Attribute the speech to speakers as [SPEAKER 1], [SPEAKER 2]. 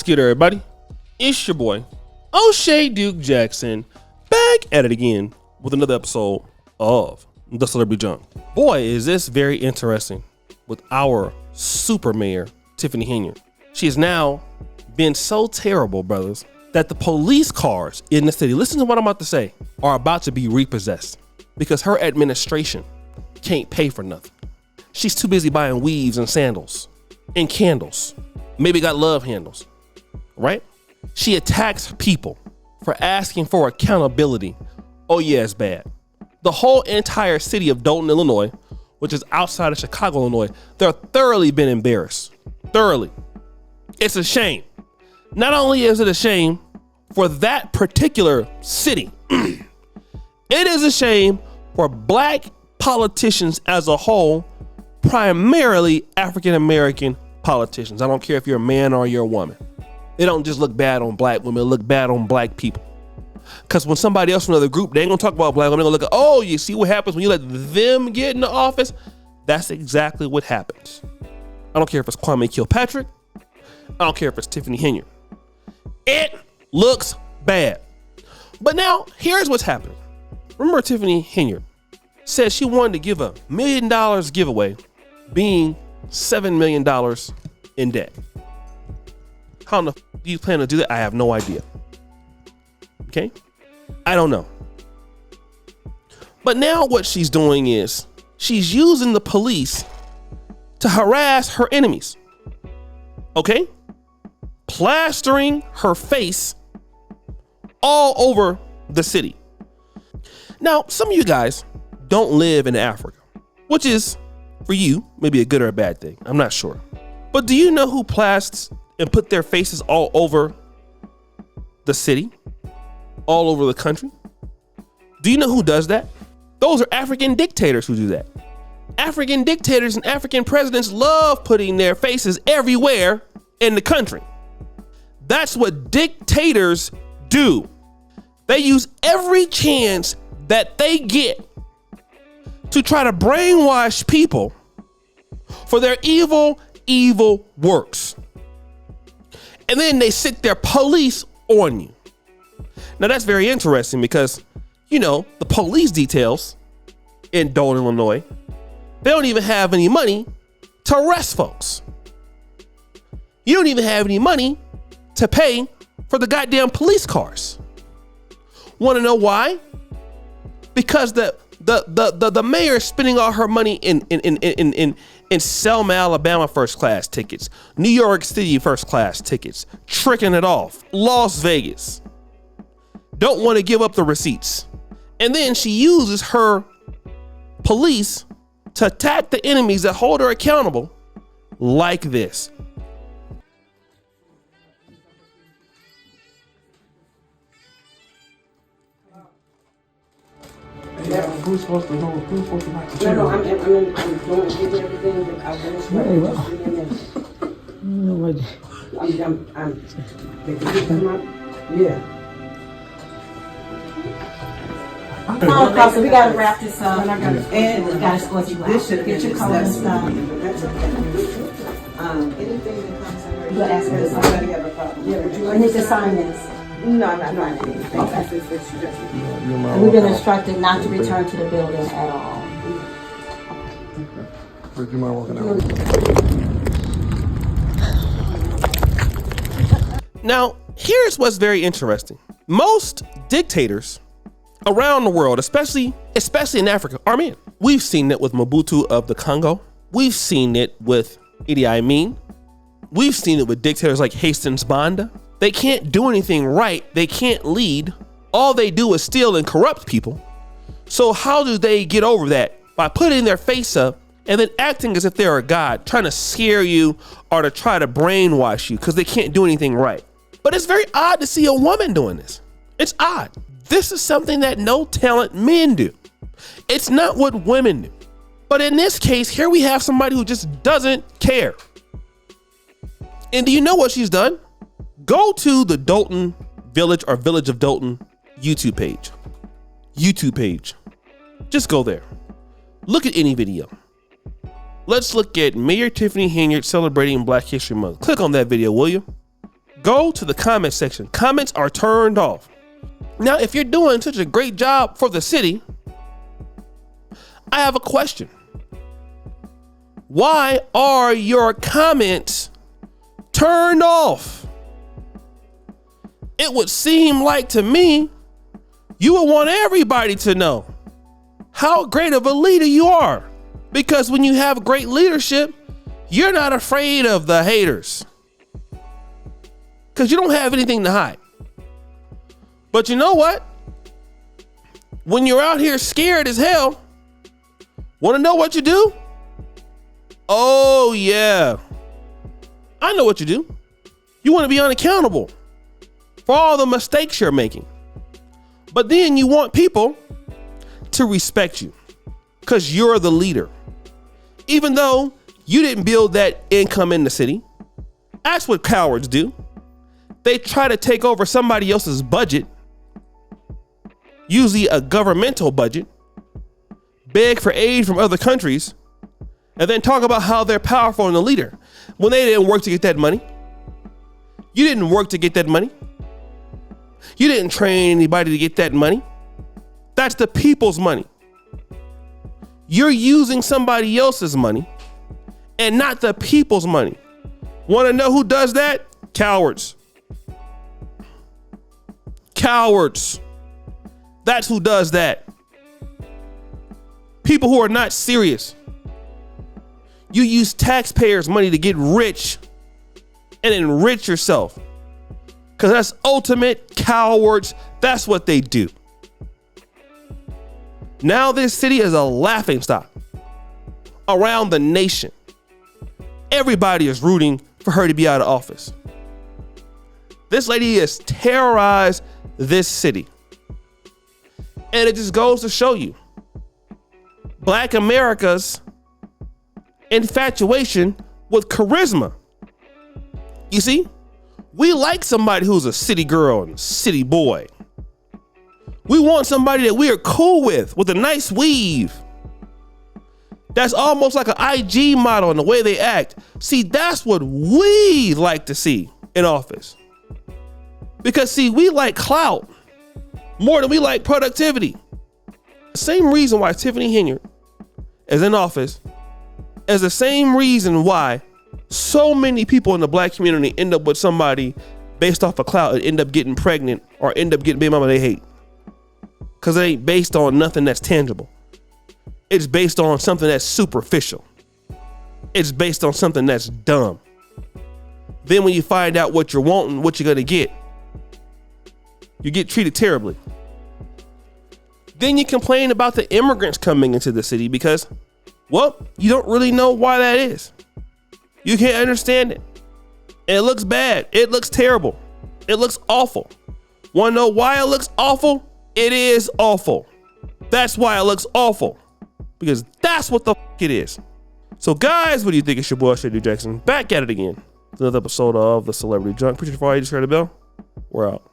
[SPEAKER 1] What's good, everybody? It's your boy, O'Shea Duke Jackson, back at it again with another episode of The Celebrity Junk. Boy, is this very interesting with our super mayor, Tiffany Henyard. She has now been so terrible, brothers, that the police cars in the city, listen to what I'm about to say, are about to be repossessed because her administration can't pay for nothing. She's too busy buying weaves and sandals and candles. Maybe got love handles, right? She attacks people for asking for accountability. Oh yeah, it's bad. The whole entire city of Dolton, Illinois, which is outside of Chicago, Illinois, they're thoroughly been embarrassed. Thoroughly. It's a shame. Not only is it a shame for that particular city, it is a shame for black politicians as a whole, primarily African-American politicians. I don't care if you're a man or you're a woman. They don't just look bad on black women, they look bad on black people. Because when somebody else from another group, they ain't gonna talk about black women, they're gonna look at, oh, you see what happens when you let them get in the office? That's exactly what happens. I don't care if it's Kwame Kilpatrick. I don't care if it's Tiffany Henyard. It looks bad. But now, here's what's happening. Remember, Tiffany Henyard said she wanted to give $1 million giveaway, being $7 million in debt. How do you plan to do that? I have no idea. Okay? I don't know. But now what she's doing is she's using the police to harass her enemies. Okay? Plastering her face all over the city. Now, some of you guys don't live in Africa, which is, for you, maybe a good or a bad thing. I'm not sure. But do you know who plasters and put their faces all over the city? All over the country? Do you know who does that? Those are African dictators who do that. African dictators and African presidents love putting their faces everywhere in the country. That's what dictators do. They use every chance that they get to try to brainwash people for their evil works. And then they sit their police on you. Now that's very interesting because, you know, the police details in Dolton, Illinois, they don't even have any money to arrest folks. You don't even have any money to pay for the goddamn police cars. Want to know why? Because the mayor is spending all her money in Selma, Alabama first class tickets, New York City first class tickets, tricking it off, Las Vegas. Don't want to give up the receipts. And then she uses her police to attack the enemies that hold her accountable like this.
[SPEAKER 2] Yeah, who's supposed to know? Who's supposed to knock the chair?
[SPEAKER 3] No, I'm doing everything that I was
[SPEAKER 2] Very well. Yeah.
[SPEAKER 3] No, so we gotta wrap this up. And we gotta escort you out. Get your coat and stuff. Anything that comes in. You'll ask her to sign. Have a problem. I need to sign this. No, I'm not doing anything. Okay. We've been instructed not to return to the building at all.
[SPEAKER 2] Would you mind walking out?
[SPEAKER 1] Now, here's what's very interesting. Most dictators around the world, especially in Africa, are men. We've seen it with Maduro of the Congo. We've seen it with Idi Amin. We've seen it with dictators like Hastings Banda. They can't do anything right. They can't lead. All they do is steal and corrupt people. So how do they get over that? By putting their face up and then acting as if they're a god, trying to scare you or to try to brainwash you because they can't do anything right. But it's very odd to see a woman doing this. It's odd. This is something that no talent men do. It's not what women do. But in this case, here we have somebody who just doesn't care. And do you know what she's done? Go to the Dolton Village or Village of Dolton YouTube page. Just go there. Look at any video. Let's look at Mayor Tiffany Henyard celebrating Black History Month. Click on that video, will you? Go to the comment section. Comments are turned off. Now, if you're doing such a great job for the city, I have a question. Why are your comments turned off? It would seem like to me you would want everybody to know how great of a leader you are. Because when you have great leadership, you're not afraid of the haters. Because you don't have anything to hide. But you know what? When you're out here scared as hell, want to know what you do? Oh, yeah. I know what you do. You want to be unaccountable for all the mistakes you're making. But then you want people to respect you because you're the leader. Even though you didn't build that income in the city. That's what cowards do. They try to take over somebody else's budget, usually a governmental budget, beg for aid from other countries, and then talk about how they're powerful and a leader when they didn't work to get that money. You didn't work to get that money. You didn't train anybody to get that money. That's the people's money. You're using somebody else's money and not the people's money. Want to know who does that? Cowards. Cowards. That's who does that. People who are not serious. You use taxpayers' money to get rich and enrich yourself. Because that's ultimate cowards. That's what they do. Now this city is a laughingstock around the nation. Everybody is rooting for her to be out of office. This lady has terrorized this city. And it just goes to show you Black America's infatuation with charisma. You see, we like somebody who's a city girl and city boy. We want somebody that we are cool with a nice weave. That's almost like an IG model in the way they act. See, that's what we like to see in office. Because see, we like clout more than we like productivity. The same reason why Tiffany Henyard is in office is the same reason why so many people in the Black community end up with somebody based off of clout and end up getting pregnant or end up getting baby mama they hate. Because it ain't based on nothing that's tangible. It's based on something that's superficial. It's based on something that's dumb. Then when you find out what you're wanting, what you're going to get, you get treated terribly. Then you complain about the immigrants coming into the city because, well, you don't really know why that is. You can't understand it. And it looks bad. It looks terrible. It looks awful. Want to know why it looks awful? It is awful. That's why it looks awful. Because that's what the f it is. So guys, what do you think? It's your boy, Shady Jackson. Back at it again. Another episode of The Celebrity Junk. Appreciate it for all you just heard the bell. We're out.